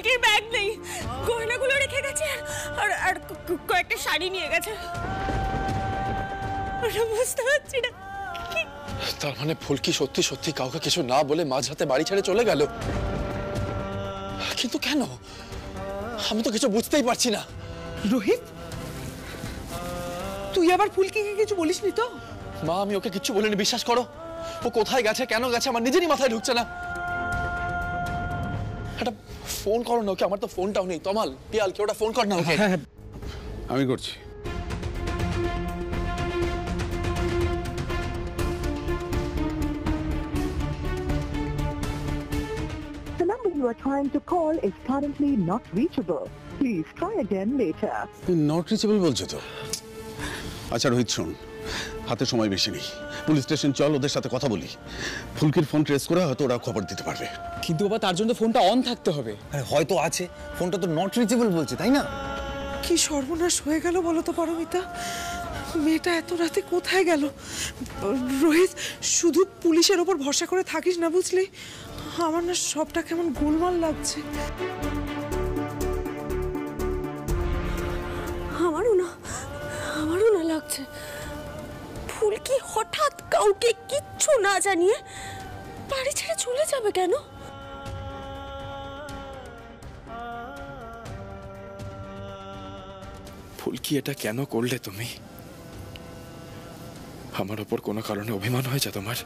ফুলকির bag নেই, গয়নাগুলো রেখে গেছে আর আর কয়েকটা শাড়ি নিয়ে গেছে। বুঝতে পারছি না। তার মানে ফুলকি সত্যি সত্যি কাউকে কিছু না বলে মাঝরাতে বাড়ি ছেড়ে চলে গেল, কিন্তু কেন? আমি তো কিছু বুঝতেই পারছি না। রোহিত, তুই আবার ফুলকিকে কিছু বলিসনি তো? মা, আমি ওকে কিচ্ছু বলিনি, বিশ্বাস করো। ও কোথায় গেছে, কেন গেছে, আমার নিজেরই মাথায় ঢুকছে না। একটা ফোন করো না ওকে, আমার তো ফোনটাও নেই। তমাল, পিয়াল, কেউ একটা ফোন কর না ওকে। হ্যাঁ, আমি করছি। The number you are trying to call is currently not reachable. Please try again later. Not reachable বলছো তো? আচ্ছা রোহিত, শোন, হাতে সময় বেশি নেই। পুলিশ স্টেশন চল, ওদের সাথে কথা বলি। ফুলকির ফোন ট্রেস করে হয়তো ওরা খবর দিতে পারবে। কিন্তু বাবা, তার জন্য ফোনটা অন থাকতে হবে। হয়তো আছে, ফোনটা তো নট রিচেবল বলছে, তাই না? কি সর্বনাশ হয়ে গেল বলো তো পারমিতা। মেয়েটা এত রাতে কোথায় গেল? রোহিত, শুধু পুলিশের ওপর ভরসা করে থাকিস না, বুঝলি? আমার না সবটা কেমন গোলমাল লাগছে। আমারও না লাগছে। ফুলকি হঠাৎ কাউকে কিচ্ছু না জানিয়ে বাড়ি ছেড়ে চলে যাবে কেন? ফুলকি, এটা কেন করলে তুমি? আমার ওপর কোনো কারণে অভিমান হয়েছে তোমার?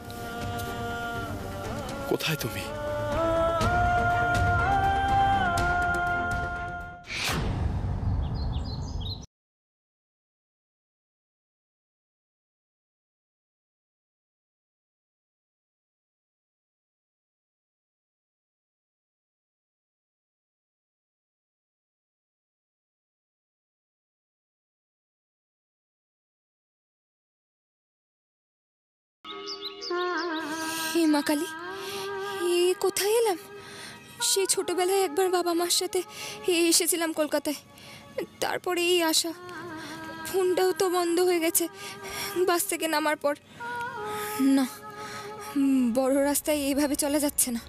কোথায় তুমি? হে মা কালী, কোথায় এলাম? সেই ছোটবেলায় একবার বাবা মার সাথে এসেছিলাম কলকাতায়, তারপরে এই আসা। ফোনটাও তো বন্ধ হয়ে গেছে বাস থেকে নামার পর। না, বড় রাস্তায় এইভাবে চলা যাচ্ছে না।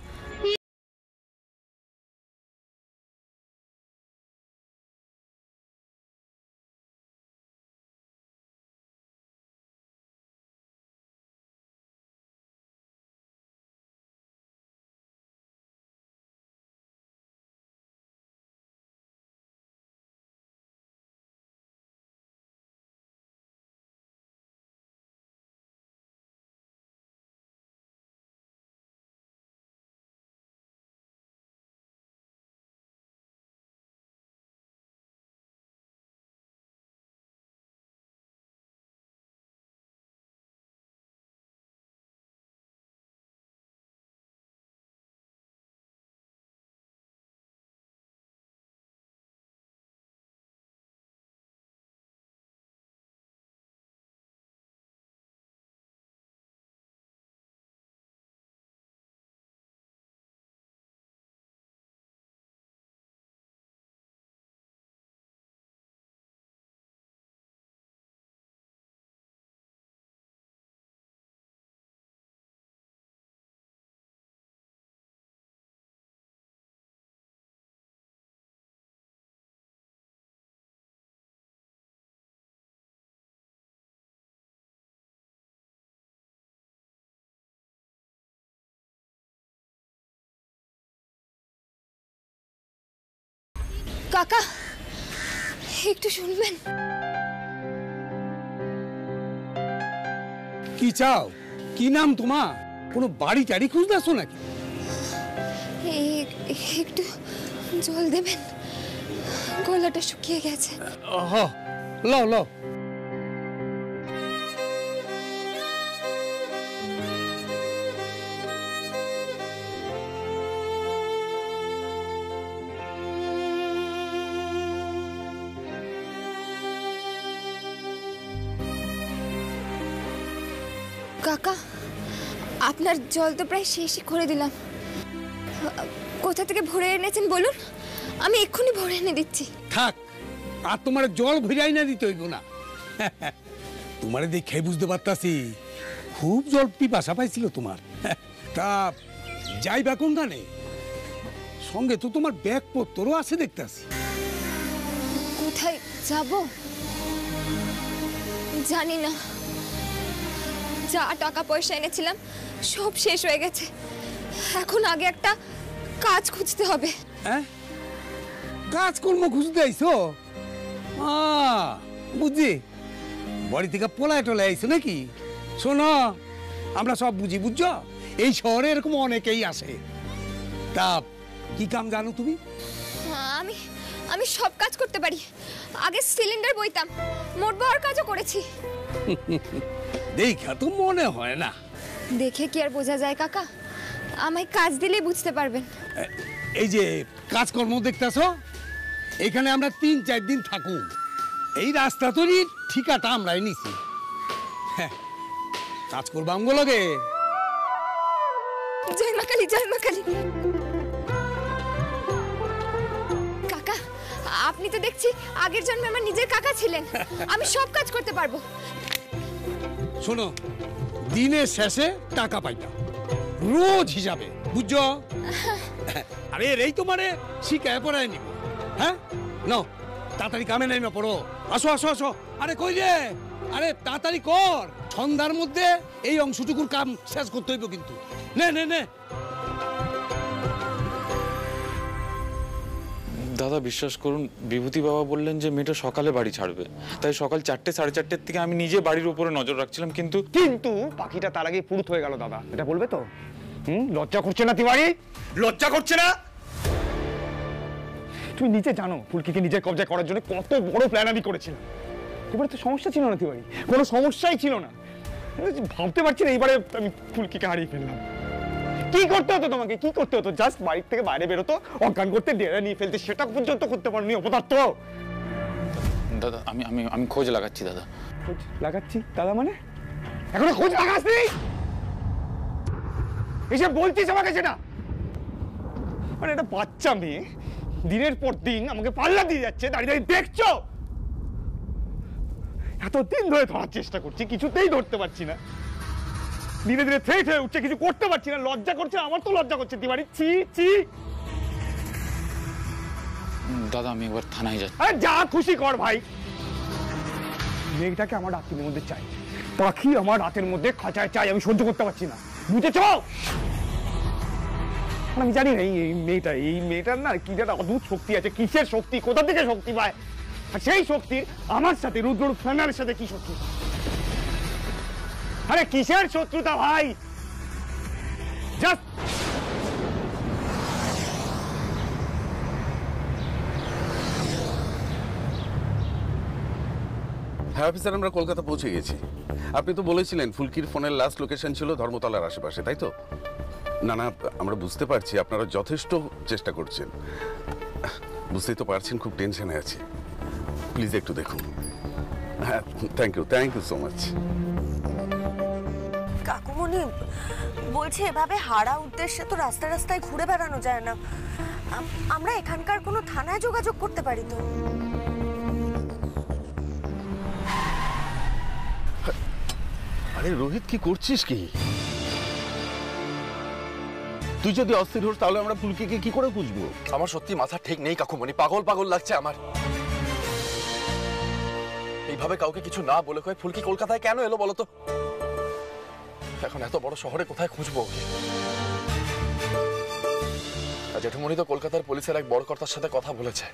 কাকা, একটু শুনবেন? কি চাও? কি নাম তোমার? কোনো বাড়ি টাড়ি খুঁজতে আসো নাকি? একটু জল দেবেন, গলাটা শুকিয়ে গেছে। লও লও। কাকা, আপনার জল তো প্রায় শেষই করে দিলাম। কোথা থেকে ভরে এনেছেন বলুন, আমি এক্ষুনি ভরে এনে দিচ্ছি। থাক, আর তোমার জল ভিড়াই না দিতে হইব না। তোমারে দেখে বুঝতে পারতাছি খুব জল পিপাসা পাইছিল তোমার। তা যাইবা কোন গানে? সঙ্গে তো তোমার ব্যাগপত্রও আছে দেখতেছি। কোথায় যাব জানি না, যা টাকা পয়সা এনেছিলাম সব শেষ হয়ে গেছে। এখন আগে একটা কাজ খুঁজতে হবে। হ্যাঁ, কাজকর্ম খুঁজতে আইছো? বুঝছি, বাড়ি থেকে পোলায় টোলায় আইছো নাকি? শোনো, আমরা সব বুঝি, বুঝছো? এই শহরে এরকম অনেকেই আসে। তা কি কাম জানো তুমি? আমি আমি সব কাজ করতে পারি। আগে সিলিন্ডার বইতাম, মোট বড় কাজও করেছি। দেখা তো মনে হয় না। দেখে কি আর বোঝা যায় কাকা? আমায় কাজ দিলেই বুঝতে পারবেন। এই যে কাজকর্ম দেখতেছো, এখানে আমরা 3-4 দিন থাকুন। এই রাস্তা তৈরির ঠিকাটা আমরাই নিছি। হ্যাঁ, কাজ করবো আমগুলোকে। জয় মা কালী, জয় মা কালী। কাকা, আপনি তো দেখছি আগের জন্মে আমার নিজের কাকা ছিলেন। আমি সব কাজ করতে পারবো। শোনো, দিনের শেষে টাকা পাইতাম রোজ হিসাবে, বুঝছো? আরে এই তোমারে শিখায় পড়ায় নিব। হ্যাঁ, নাও তাড়াতাড়ি কামে নেমে পড়ো। আসো আসো আসো। আরে কই রে? আরে তাড়াতাড়ি কর, সন্ধ্যার মধ্যে এই অংশটুকুর কাম শেষ করতে হইব কিন্তু। নে নে নে। দাদা বিশ্বাস করুন, বিভূতি বাবা বললেন যে মেয়েটা সকালে বাড়ি ছাড়বে, তাই সকাল 4-4:30 থেকে আমি নিজে বাড়ির উপরে নজর রাখছিলাম। কিন্তু পাখিটা তার আগে পুরুত হয়ে গেল দাদা, এটা বলবে তো? লজ্জা করছে না তিওয়ারি? লজ্জা করছে না? তুমি নিজে জানো ফুলকিকে নিজের কবজায় করার জন্য কত বড় প্ল্যান আমি করেছিলাম। এবারে তো সমস্যা ছিল না তিওয়ারি, কোনো সমস্যাই ছিল না। ভাবতে পারছি না এইবারে আমি ফুলকিকে হারিয়ে ফেললাম। কি করতে হতো তোমাকে? কি করতে হতো? জাস্ট বাড়ির থেকে বাইরে বেরোতো, অজ্ঞান করতে, ডেরা নিয়ে ফেলতে, সেটা পর্যন্ত করতে পারোনি অপদার্থ। দাদা আমি আমি আমি খোঁজ লাগাচ্ছি দাদা। খোঁজ লাগাচ্ছি দাদা মানে? এখনো খোঁজ লাগাসনি? এসব বলছিস আমাকে সেটা? মানে একটা বাচ্চা মেয়ে দিনের পর দিন আমাকে পাল্লা দিয়ে যাচ্ছে, দাঁড়িয়ে দাঁড়িয়ে দেখছো? এতদিন ধরে ধরার চেষ্টা করছি, কিছুতেই ধরতে পারছি না। ধীরে ধীরে থ্রেট হয়ে উঠছে, কিছু করতে পারছি না। লজ্জা করছে, আমার তো লজ্জা করছে তিওয়ারি। ছি ছি। দাদা আমি একবার থানায় যাচ্ছি। আরে যা খুশি কর ভাই। মেয়েটাকে আমার রাতের মধ্যে চাই, পাখি আমার রাতের মধ্যে খাঁচায় চাই। আমি সহ্য করতে পারছি না, বুঝেছ? আমি জানি না এই মেয়েটার না কি একটা অদ্ভুত শক্তি আছে। কিসের শক্তি, কোথা থেকে শক্তি পায়? আর সেই শক্তির আমার সাথে, রুদ্র ফ্যানার সাথে কি শক্তি? আরে কিসের শত্রুতা ভাই? জাস্ট হ্যাঁ অফিসার, আমরা কলকাতা পৌঁছে গেছি। আপনি তো বলেছিলেন ফুলকির ফোনের লাস্ট লোকেশন ছিল ধর্মতলার আশেপাশে, তাই তো? না না, আমরা বুঝতে পারছি আপনারা যথেষ্ট চেষ্টা করছেন। বুঝতেই তো পারছেন খুব টেনশনে আছি। প্লিজ একটু দেখুন। হ্যাঁ, থ্যাংক ইউ সো মাচ। কাকুমণি বলছে এভাবে হারা উদ্দেশ্যে তো রাস্তায় রাস্তায় ঘুরে বেড়ানো যায় না। আমরা এখানকার কোনো থানায় যোগাযোগ করতে পারি তো? আরে রোহিত, কি করছিস কি? তুই যদি অস্থির হোস তাহলে আমরা ফুলকিকে কি করে খুঁজবো? আমার সত্যি মাথা ঠিক নেই কাকুমণি, পাগল পাগল লাগছে আমার। এইভাবে কাউকে কিছু না বলে কয়ে ফুলকি কলকাতায় কেন এলো বলো তো? এখন এত বড় শহরে কোথায় খুঁজবো ওকে? জেঠুমণি তো কলকাতার পুলিশের এক বড় কর্তার সাথে কথা বলেছে।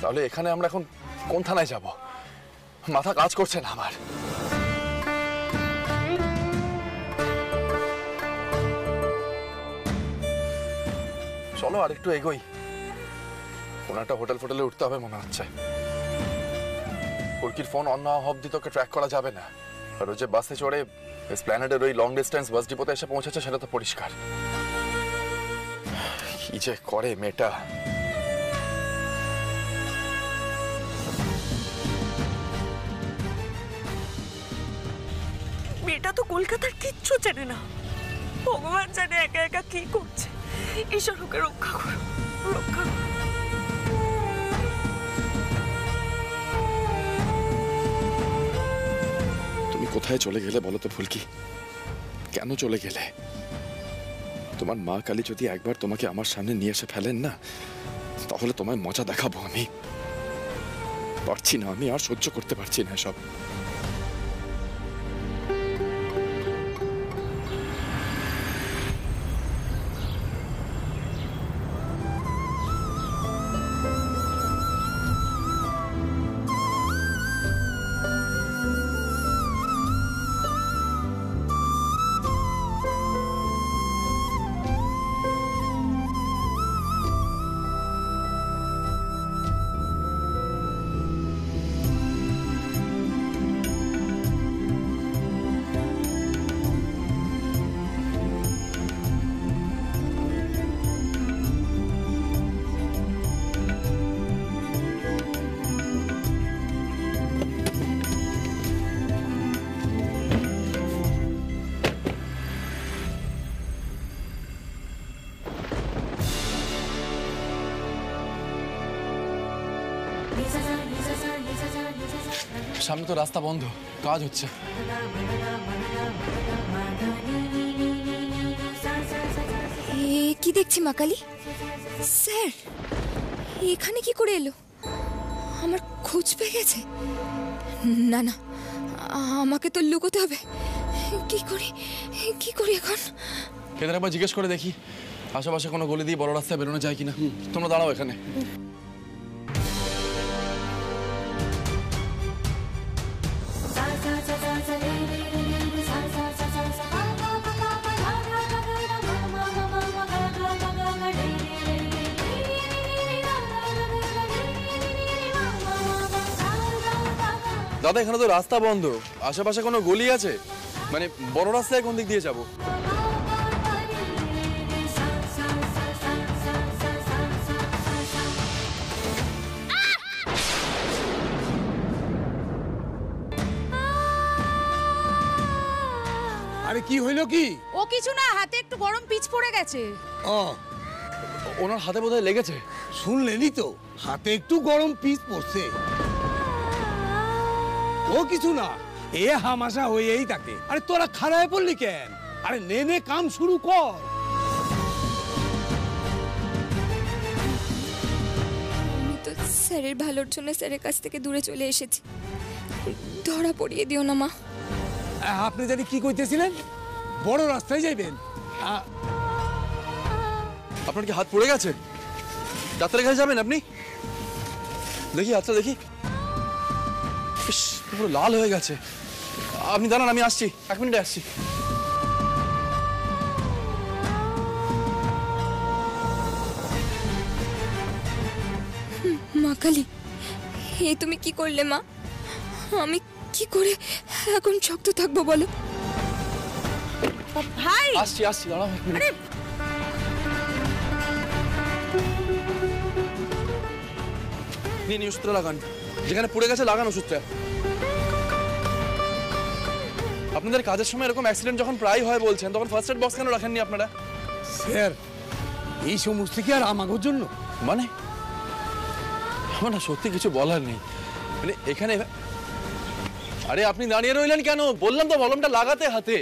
তাহলে এখানে আমরা এখন কোন থানায় যাব? মাথা কাজ করছে না আমার। চলো আর একটু এগোই, কোনো একটা হোটেল ফোটেলে উঠতে হবে মনে হচ্ছে। ফুলকির ফোন অন না হওয়া অব্দি তোকে ট্র্যাক করা যাবে না। আর ও যে বাসে চড়ে এসপ্ল্যানেডের ওই লং ডিস্টেন্স বাস ডিপোতে এসে পৌঁছেছে সেটা তো পরিষ্কার। কি যে করে মেয়েটা। মেয়েটা তো কলকাতার কিচ্ছু চেনে না। ভগবান জানে একা একা কি করছে। ঈশ্বর ওকে রক্ষা করো, রক্ষা করো। তুমি কোথায় চলে গেলে বলো তো ফুলকি? কেন চলে গেলে? তোমার মা কালী যদি একবার তোমাকে আমার সামনে নিয়ে এসে ফেলেন না, তাহলে তোমায় মজা দেখাবো আমি। পারছি না, আমি আর সহ্য করতে পারছি না সব। সামনে তো রাস্তা বন্ধ, কাজ হচ্ছে। কি দেখছি মা কালী? স্যার এখানে কি করে এলো? আমার খোঁজ পেয়ে গেছে? না না, আমাকে তো লুকোতে হবে। কি করি এখন? এদের একবার জিজ্ঞেস করে দেখি আশেপাশে কোনো গলি দিয়ে বড় রাস্তায় বেরোনো যায় কিনা। তোমরা দাঁড়াও এখানে। দাদা, এখানে তো রাস্তা বন্ধ, আশেপাশে কোনো গলি আছে? মানে বড় রাস্তায় কোন দিক দিয়ে যাবো? আরে কি হইলো কি? ও কিছু না, হাতে একটু গরম পিচ পড়ে গেছে। ও, ওনার হাতে বোধহয় লেগেছে। শুনলেনই তো, হাতে একটু গরম পিচ পড়ছে। ও কিছু না, এ হামাশা হয়েই থাকে। আরে তোরা খারাপ পড়লি কেন? আরে নে কাম শুরু কর। আমি তো স্যারের ভালোর জন্য স্যারের কাছ থেকে দূরে চলে এসেছি। ধরা পড়িয়ে দিও না মা। আপনি জানি কি কইতেছিলেন? বড় রাস্তায় যাইবেন? আপনার কি হাত পড়ে গেছে? ডাক্তারের কাছে যাবেন আপনি? দেখি হাতটা দেখি। পুরো লাল হয়ে গেছে। আপনি দাঁড়ান, আমি আসছি, 1 মিনিটে আসছি। মা কালী, এ তুমি কি করলে মা? আমি কি করে এখন শক্ত থাকবো বলো? ভাই আসছি দাঁড়াও 1 মিনিট। নিয়ে ওষুধটা লাগান, যেখানে পড়ে গেছে লাগান ওষুধটা। আপনাদের কাজের সময় এরকম অ্যাক্সিডেন্ট যখন প্রায় হয় বলছেন, তখন ফার্স্ট এড বক্স কেন রাখেননি আপনারা? স্যার, এই সমস্ত কি আর আমাগোর জন্য? মানে আমার না সত্যি কিছু বলার নেই। মানে এখানে আরে আপনি দাঁড়িয়ে রইলেন কেন? বললাম তো মলমটা লাগাতে হাতে।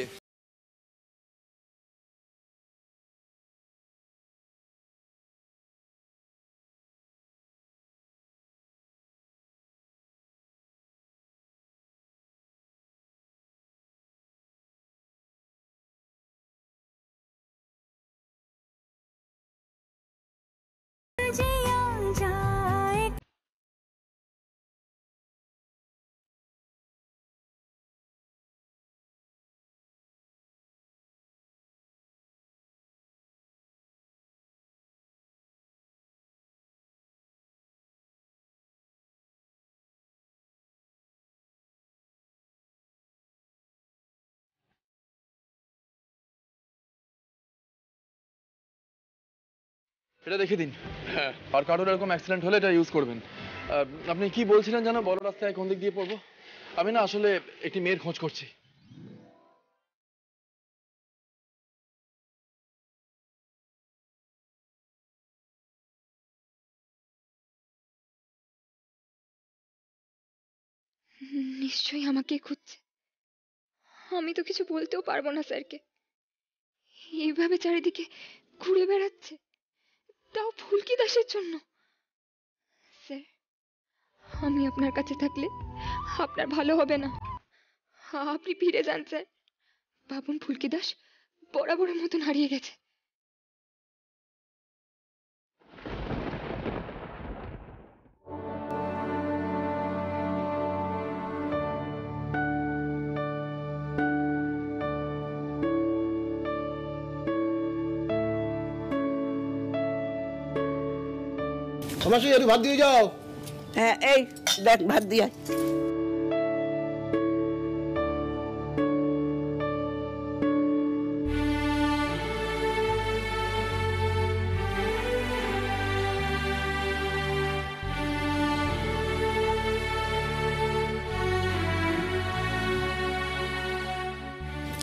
এটা দেখে দিন। হ্যাঁ, আর কারোর এরকম অ্যাক্সিডেন্ট হলে এটা ইউজ করবেন। আপনি কি বলছিলেন জানো, বড় রাস্তায় কোন দিক দিয়ে পড়বো? আমি না আসলে একটি মেয়ের খোঁজ করছি। নিশ্চয়ই আমাকে খুঁজছে। আমি তো কিছু বলতেও পারবো না স্যারকে। এইভাবে চারিদিকে ঘুরে বেড়াচ্ছে, তাও ফুলকি দাসের জন্য। স্যার, আমি আপনার কাছে থাকলে আপনার ভালো হবে না। আপনি ফিরে যান স্যার। ভাবুন, ফুলকি দাস বরাবরের মতন হারিয়ে গেছে। সমাসী একটু ভাত দিয়ে যাও। হ্যাঁ, এই দেখ ভাত দিয়ে।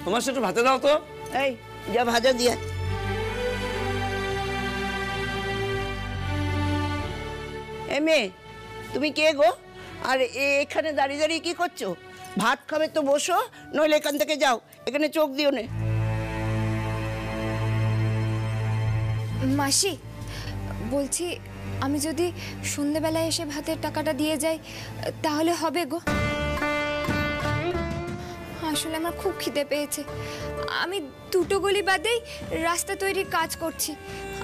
সমাসী একটু ভাতে দাও তো। এই যা ভাজা দিয়ে। মেয়ে, তুমি কে গো? আর এখানে দাঁড়িয়ে দাঁড়িয়ে কি করছো? ভাত খাবে তো বসো, নইলে এখান থেকে যাও, এখানে চোখ দিও না। মাসি, বলছি আমি যদি সন্ধ্যেবেলায় এসে ভাতের টাকাটা দিয়ে যাই তাহলে হবে গো? আসলে আমার খুব খিদে পেয়েছে। আমি 2টো গলি বাদেই রাস্তা তৈরির কাজ করছি।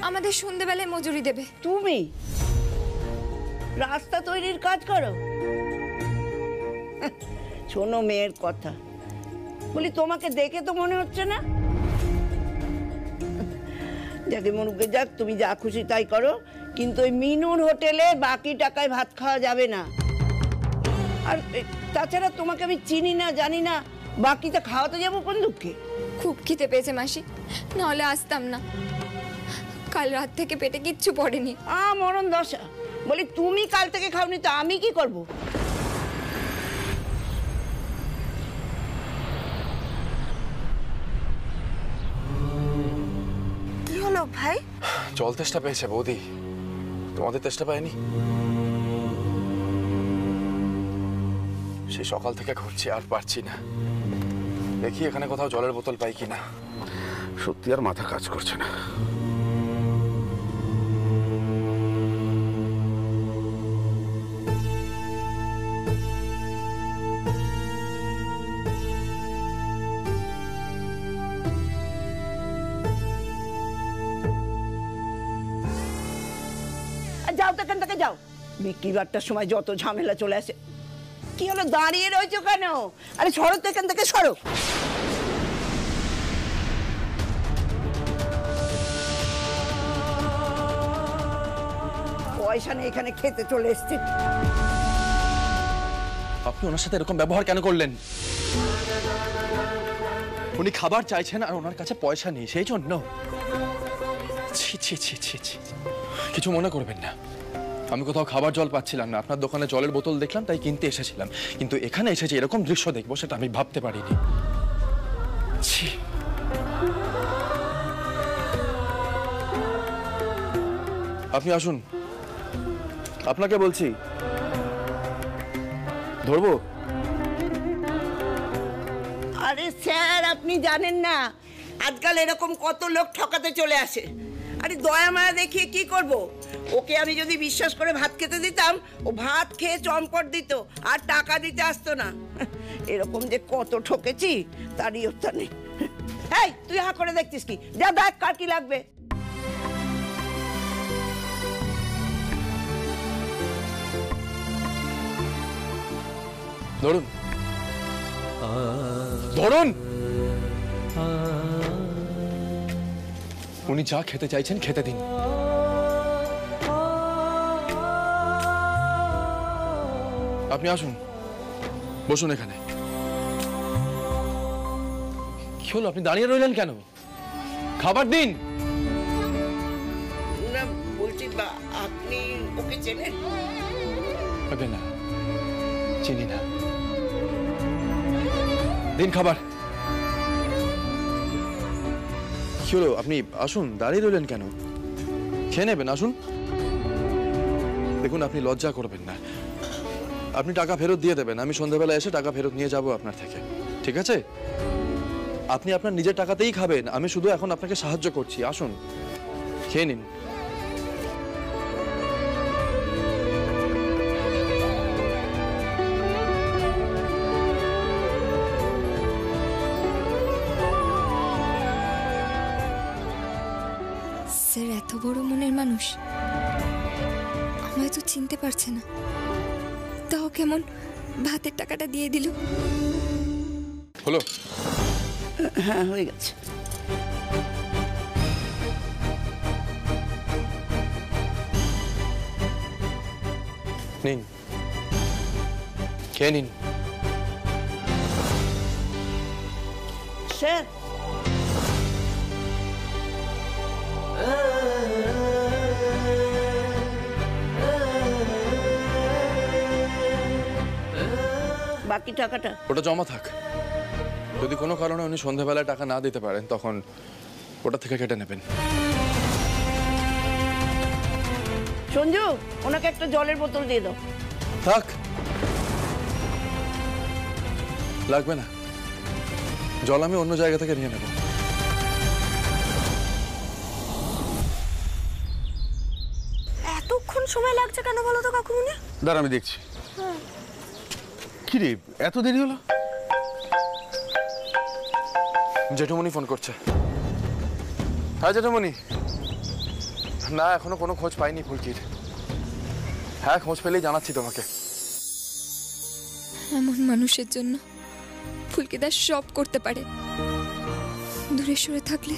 আমাদের সন্ধ্যেবেলায় মজুরি দেবে। তুমি রাস্তা তৈরির কাজ করো? শোনো মেয়ের কথা, বলি তোমাকে দেখে তো মনে হচ্ছে না। যাকে মরুকে যাক, তুমি যা খুশি তাই করো, কিন্তু ওই মিনুর হোটেলে বাকি টাকায় ভাত খাওয়া যাবে না। আর তাছাড়া তোমাকে আমি চিনি না, জানি না, বাকিটা খাওয়াতে যাবো কোন দুঃখে? খুব খিদে পেয়েছে মাসি, নাহলে আসতাম না। কাল রাত থেকে পেটে কিচ্ছু পড়েনি। মরণ দশা। বলি তুমি কাল থেকে খাওনি তো আমি কি করব? কি হলো ভাই? জল তেষ্টা পেয়েছে বৌদি, তোমাদের তেষ্টা পায়নি? সেই সকাল থেকে ঘুরছি, আর পারছি না। দেখি এখানে কোথাও জলের বোতল পাই কিনা। সত্যি আর মাথা কাজ করছে না। যাও তো এখান থেকে যাও। বিক্রি বাট্টার সময় যত ঝামেলা চলে আসে। কি হলো, দাঁড়িয়ে রয়েছো কেন? আরে সরো তো এখান থেকে, সরো। পয়সা নেই, এখানে খেতে চলে এসছি। আপনি ওনার সাথে এরকম ব্যবহার কেন করলেন? উনি খাবার চাইছেন আর ওনার কাছে পয়সা নেই, সেই জন্য? ছি ছি ছি ছি ছি। কিছু মনে করবেন না, আমি কোথাও খাবার জল পাচ্ছিলাম না, আপনার দোকানে জলের বোতল দেখলাম তাই কিনতে এসেছিলাম, কিন্তু এখানে এসেছি এরকম দৃশ্য দেখবো সেটা আমি ভাবতে পারিনি। ছি। আপনি আসুন, আপনাকে বলছি। ধরবো? আরে স্যার, আপনি জানেন না আজকাল এরকম কত লোক ঠকাতে চলে আসে। আরে দয়া মায়া দেখিয়ে কি করব? ওকে আমি যদি বিশ্বাস করে ভাত খেতে দিতাম, ও ভাত খেয়ে চম্পট দিত আর টাকা দিতে আসতো না। এরকম যে কত ঠকেছি তারই উত্তর নেই। এই তুই হা করে দেখছিস কি? যা দেখ কার কি লাগবে। ধরুন, ধরুন। উনি যা খেতে চাইছেন খেতে দিন। আপনি আসুন, বসুন এখানে। কি হলো, আপনি দাঁড়িয়ে রইলেন কেন? খাবার দিন। না বলছি, আপনি ওকে চেনেন? আগে না, চিনি না। দিন খাবার। কি হলো, আপনি আসুন, দাঁড়িয়ে রইলেন কেন? খেয়ে নেবেন, আসুন। দেখুন, আপনি লজ্জা করবেন না, আপনি টাকা ফেরত দিয়ে দেবেন। আমি সন্ধ্যাবেলা এসে টাকা ফেরত নিয়ে যাব আপনার থেকে, ঠিক আছে? আপনি আপনার নিজের টাকাতেই খাবেন, আমি শুধু এখন আপনাকে সাহায্য করছি। আসুন, খেয়ে নিন। স্যার এত বড় মনের মানুষ, আমায় তো চিনতে পারছে না, তাও কেমন ভাতের টাকাটা দিয়ে দিল। হলো? হ্যাঁ, হয়ে গেছে। নিন, খেয়ে নিন। স্যার, বাকি টাকাটা ওটা জমা থাক। যদি কোনো কারণে উনি সন্ধ্যাবেলায় টাকা না দিতে পারেন তখন ওটা থেকে কেটে নেবেন। সঞ্জু, ওনাকে একটা জলের বোতল দিয়ে দাও। থাক, লাগবে না, জল আমি অন্য জায়গা থেকে নিয়ে নেব। এতক্ষণ সময় লাগছে কেন বলো তো কাকুমনি? দাঁড়া, আমি দেখছি। কি রে, এত দেরি হলো? জেঠুমনি ফোন করছে। হ্যাঁ জেঠুমনি। না, এখনো কোনো খোঁজ পাইনি ফুলকির। হ্যাঁ, খোঁজ পেলেই জানাচ্ছি তোমাকে। এমন মানুষের জন্য ফুলকিদার সব করতে পারে। দূরে সরে থাকলে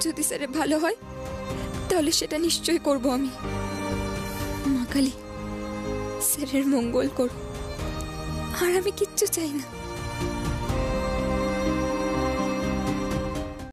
যদি স্যারে ভালো হয় তাহলে সেটা নিশ্চয়ই করব আমি। মা কালী স্যারের মঙ্গল করো, আর আমি কিচ্ছু চাই না।